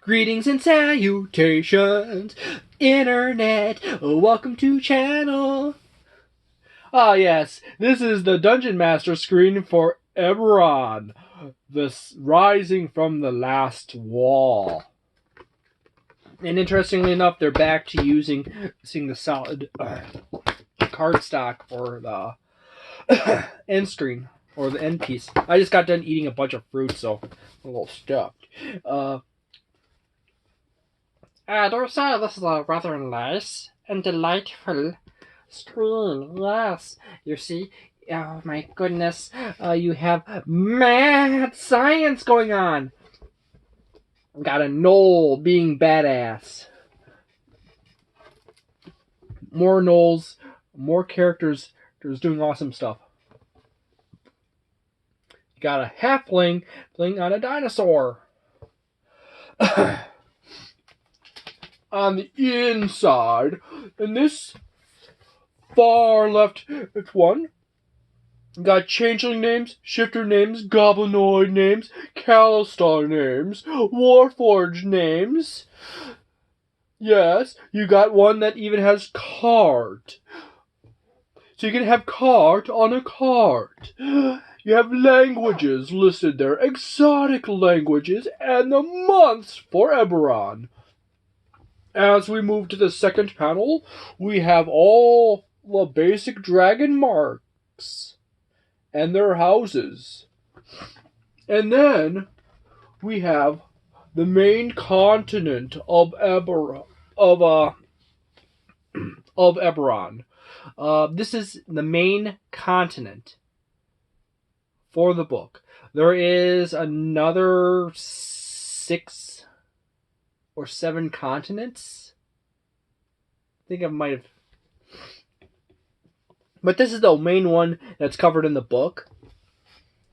Greetings and salutations, Internet. Welcome to channel. Ah, yes, this is the Dungeon Master screen for Eberron, Rising from the Last Wall. And interestingly enough, they're back to using the solid cardstock for the end screen, or the end piece. I just got done eating a bunch of fruit, so I'm a little stuffed. I dare say this is a rather nice and delightful screen. Yes, you see, oh my goodness, you have mad science going on. Got a gnoll being badass. More gnolls, more characters doing awesome stuff. Got a halfling playing on a dinosaur. On the inside, in this far left one, got changeling names, shifter names, goblinoid names, Calistar names, warforged names. Yes, you got one that even has card. So you can have card on a card. You have languages listed there, exotic languages, and the months for Eberron. As we move to the second panel, we have all the basic dragon marks and their houses. And then we have the main continent of Eberron. This is the main continent for the book. There is another 6 or 7 continents. I think I might have. But this is the main one that's covered in the book.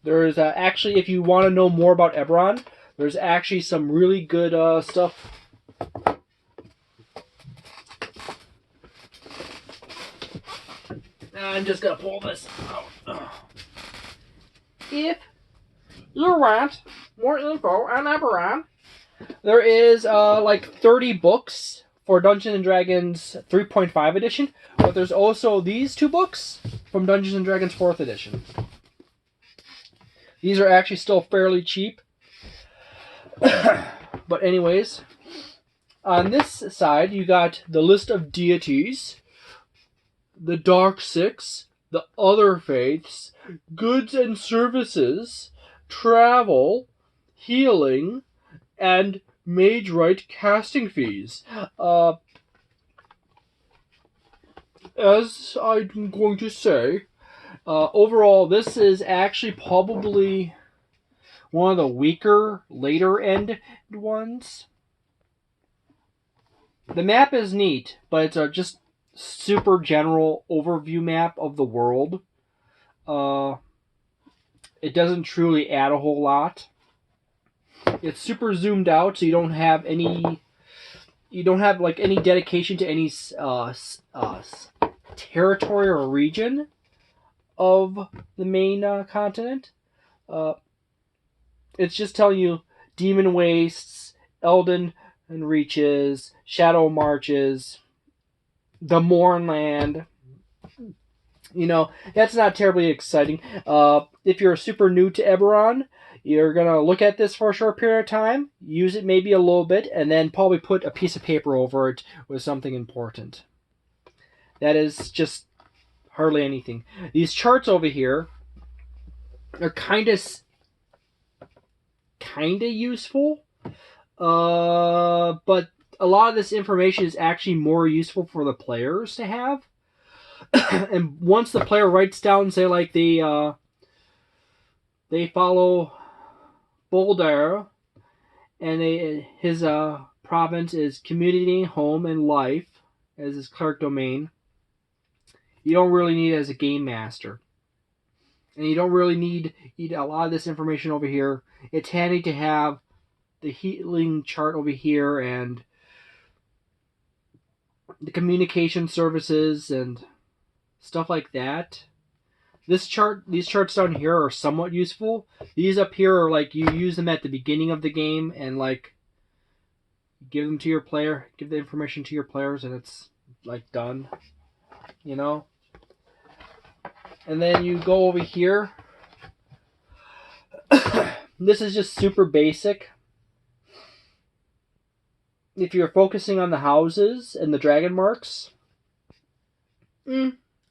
There's actually, if you want to know more about Eberron, there's actually some really good stuff. I'm just going to pull this out. If you want more info on Eberron, there is like 30 books for Dungeons & Dragons 3.5 edition, but there's also these 2 books from Dungeons & Dragons 4th edition. These are actually still fairly cheap. But anyways, on this side, you got the list of deities, the Dark Six, the other faiths, goods and services, travel, healing, and Mage Right casting fees. As I'm going to say, overall, this is actually probably one of the weaker, later end ones. The map is neat, but it's a just super general overview map of the world. It doesn't truly add a whole lot. It's super zoomed out, so you don't have any dedication to any territory or region of the main continent. It's just telling you Demon Wastes, Elden and Reaches, Shadow Marches, the Mournland. You know, that's not terribly exciting. If you're super new to Eberron, you're going to look at this for a short period of time, use it maybe a little bit, and then probably put a piece of paper over it with something important. That is just hardly anything. These charts over here are kind of useful, but a lot of this information is actually more useful for the players to have. And once the player writes down, say like they follow Boulder, and his province is community, home, and life as his cleric domain. You don't really need it as a game master. And you don't really need a lot of this information over here. It's handy to have the healing chart over here and the communication services and stuff like that. These charts down here are somewhat useful. These up here are like you use them at the beginning of the game and like give them to your player, give the information to your players, and it's like done, you know. And then you go over here. This is just super basic. If you're focusing on the houses and the dragon marks,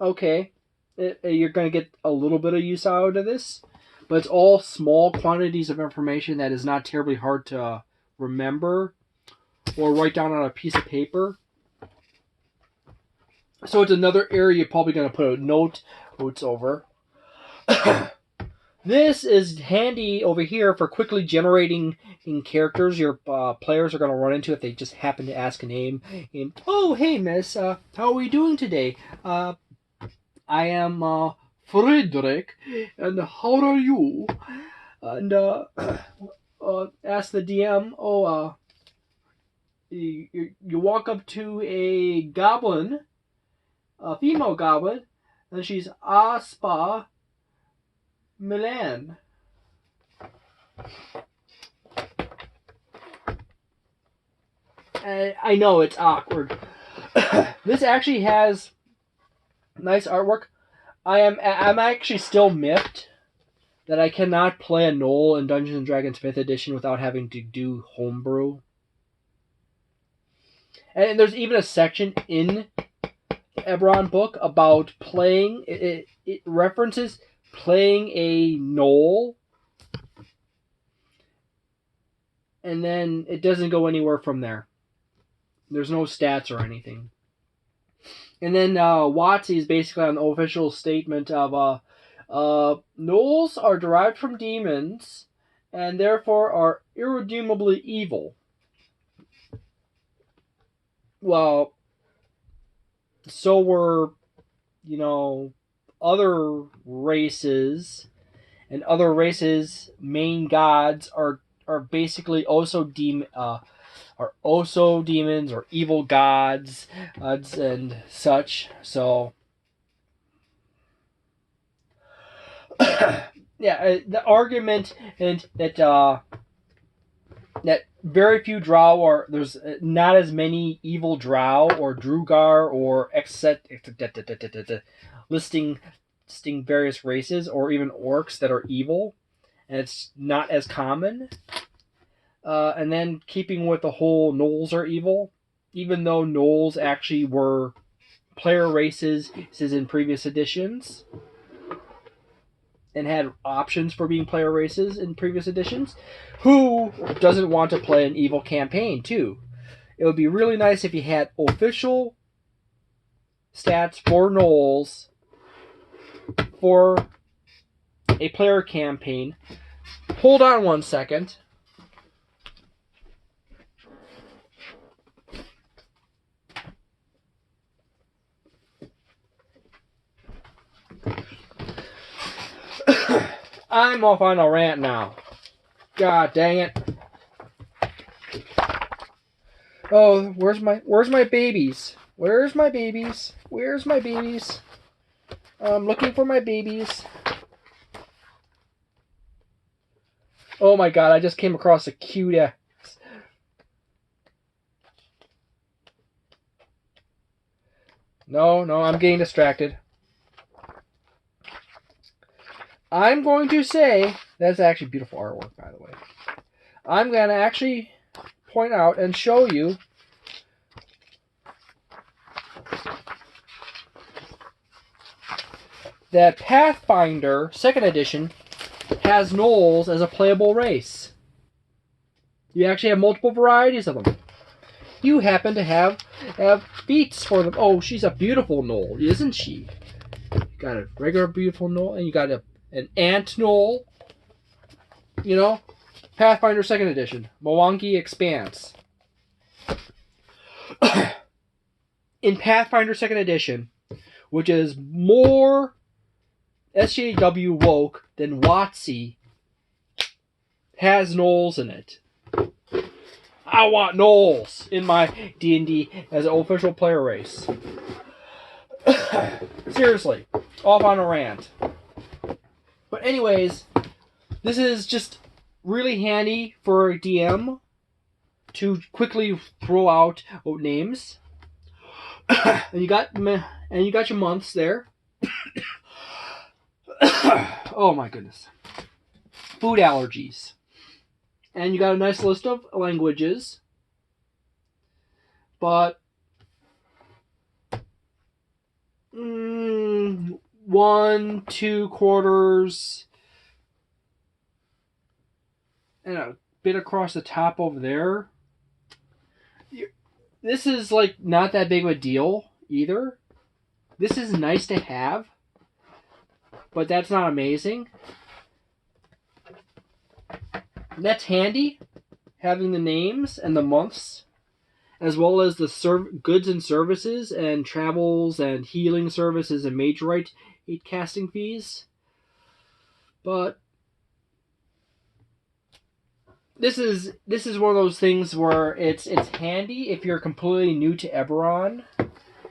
okay, you're going to get a little bit of use out of this, but it's all small quantities of information that is not terribly hard to remember or write down on a piece of paper. So it's another area you're probably going to put a notes over. This is handy over here for quickly generating characters your players are going to run into if they just happen to ask a name. Oh, hey, miss, how are we doing today? I am Frederick, and how are you? And ask the DM, you walk up to a goblin, a female goblin, and she's Aspa Milan. I know it's awkward. This actually has nice artwork. I'm actually still miffed that I cannot play a Gnoll in Dungeons & Dragons 5th edition without having to do homebrew. And there's even a section in the Eberron book about playing. It references playing a Gnoll, and then it doesn't go anywhere from there. There's no stats or anything. And then WotC is basically an official statement of Gnolls are derived from demons and therefore are irredeemably evil. Well, so were, other races, and other races' main gods are basically also demons or evil gods and such. So yeah, the argument and that very few drow are, there's not as many evil drow or drugar or listing various races or even orcs that are evil, and it's not as common. And then keeping with the whole Gnolls are evil, even though Gnolls actually were player races in previous editions and had options for being player races in previous editions. Who doesn't want to play an evil campaign too? It would be really nice if you had official stats for Gnolls for a player campaign. Hold on one second. I'm off on a rant now. God dang it. Oh, where's my babies? Where's my babies? Where's my babies? I'm looking for my babies. Oh my god, I just came across a cute ass. No, I'm getting distracted. I'm going to say, that's actually beautiful artwork, by the way. I'm going to actually point out and show you that Pathfinder 2nd edition has Gnolls as a playable race. You actually have multiple varieties of them. You happen to have feats for them. Oh, she's a beautiful Gnoll, isn't she? You got a regular beautiful Gnoll, and you got an ant Gnoll. Pathfinder 2nd edition. Mwangi Expanse. In Pathfinder 2nd edition, which is more SJW woke than WotC, has Gnolls in it. I want Gnolls in my D&D as an official player race. Seriously, off on a rant. But anyways, this is just really handy for a DM to quickly throw out names. and you got your months there. Oh my goodness. Food allergies. And you got a nice list of languages. But 1, 2 quarters, and a bit across the top over there. This is like not that big of a deal either. This is nice to have, but that's not amazing. That's handy, having the names and the months, as well as the goods and services and travels and healing services and majorite 8 casting fees. But this is one of those things where it's handy if you're completely new to Eberron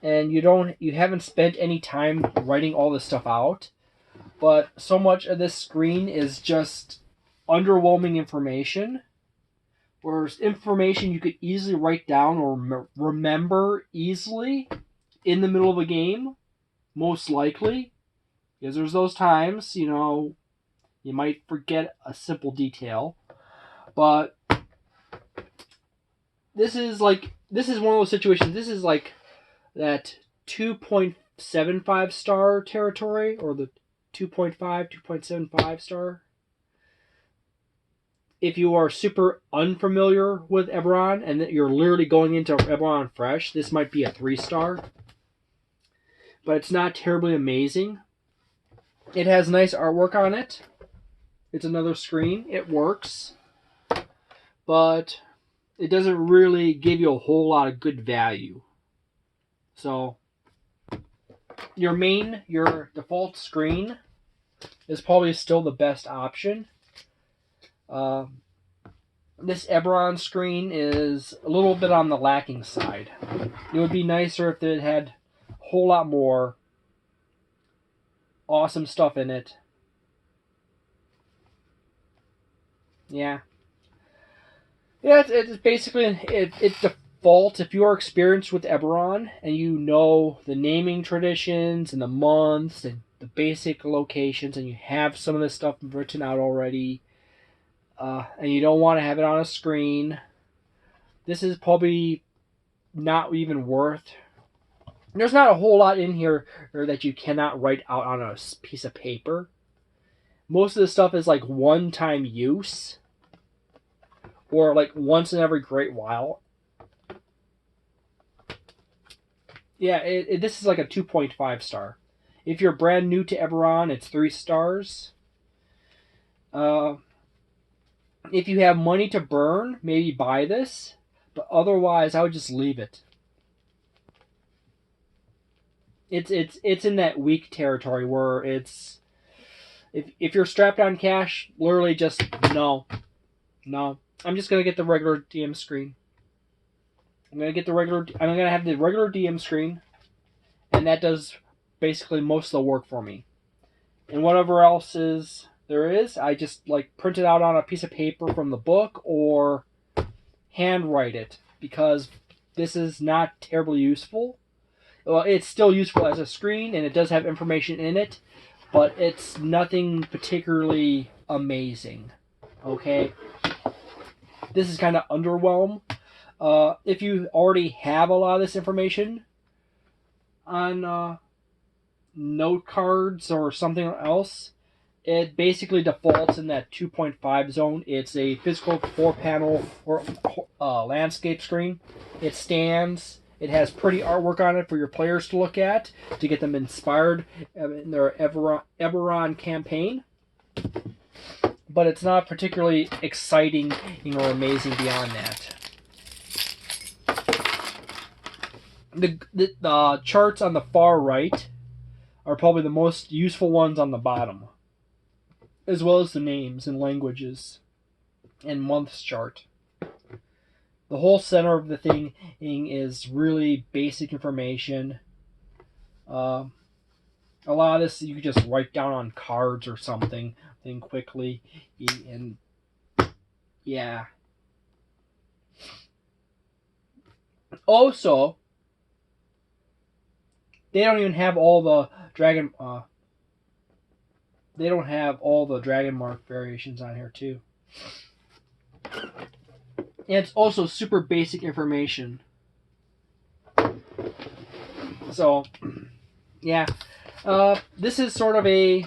and you haven't spent any time writing all this stuff out. But so much of this screen is just underwhelming information, or information you could easily write down or remember easily in the middle of a game, most likely, because there's those times, you might forget a simple detail. But this is one of those situations. This is like that 2.75 star territory, or the 2.75 star. If you are super unfamiliar with Eberron and that you're literally going into Eberron fresh, this might be a 3 star. But it's not terribly amazing. It has nice artwork on it. It's another screen. It works. But it doesn't really give you a whole lot of good value. So, your default screen is probably still the best option. This Eberron screen is a little bit on the lacking side. It would be nicer if it had a whole lot more awesome stuff in it. Yeah. Yeah, it's basically, it defaults, if you are experienced with Eberron and you know the naming traditions and the months and the basic locations and you have some of this stuff written out already, and you don't want to have it on a screen, this is probably not even worth. There's not a whole lot in here that you cannot write out on a piece of paper. Most of the stuff is like one-time use, or like once in every great while. Yeah, this is like a 2.5 star. If you're brand new to Eberron, it's 3 stars. If you have money to burn, maybe buy this, but otherwise I would just leave it. It's in that weak territory where it's, if you're strapped on cash, literally just no. I'm just gonna get the regular DM screen. I'm gonna have the regular DM screen, and that does basically most of the work for me. And whatever else there is, I just like print it out on a piece of paper from the book or handwrite it, because this is not terribly useful. Well, it's still useful as a screen, and it does have information in it, but it's nothing particularly amazing. Okay? This is kind of underwhelm. If you already have a lot of this information on note cards or something else, it basically defaults in that 2.5 zone. It's a physical 4-panel or landscape screen. It stands. It has pretty artwork on it for your players to look at to get them inspired in their Eberron campaign. But it's not particularly exciting or amazing beyond that. The charts on the far right are probably the most useful ones on the bottom, as well as the names and languages and months chart. The whole center of the thing is really basic information. A lot of this you can just write down on cards or something quickly, and yeah. Also, they don't even have all the dragon. They don't have all the dragon mark variations on here too. And it's also super basic information. So, yeah. This is sort of a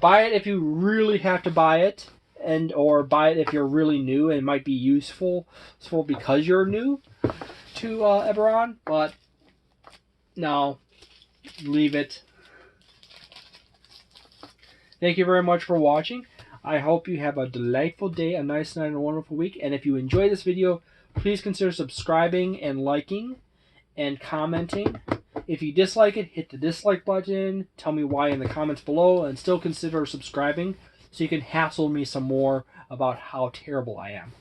buy it if you really have to buy it, and or buy it if you're really new and it might be useful because you're new to Eberron. But no, leave it. Thank you very much for watching. I hope you have a delightful day, a nice night, and a wonderful week. And if you enjoyed this video, please consider subscribing and liking and commenting. If you dislike it, hit the dislike button. Tell me why in the comments below, and still consider subscribing so you can hassle me some more about how terrible I am.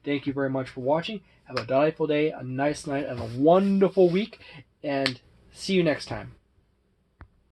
Thank you very much for watching. Have a delightful day, a nice night, and a wonderful week. And see you next time.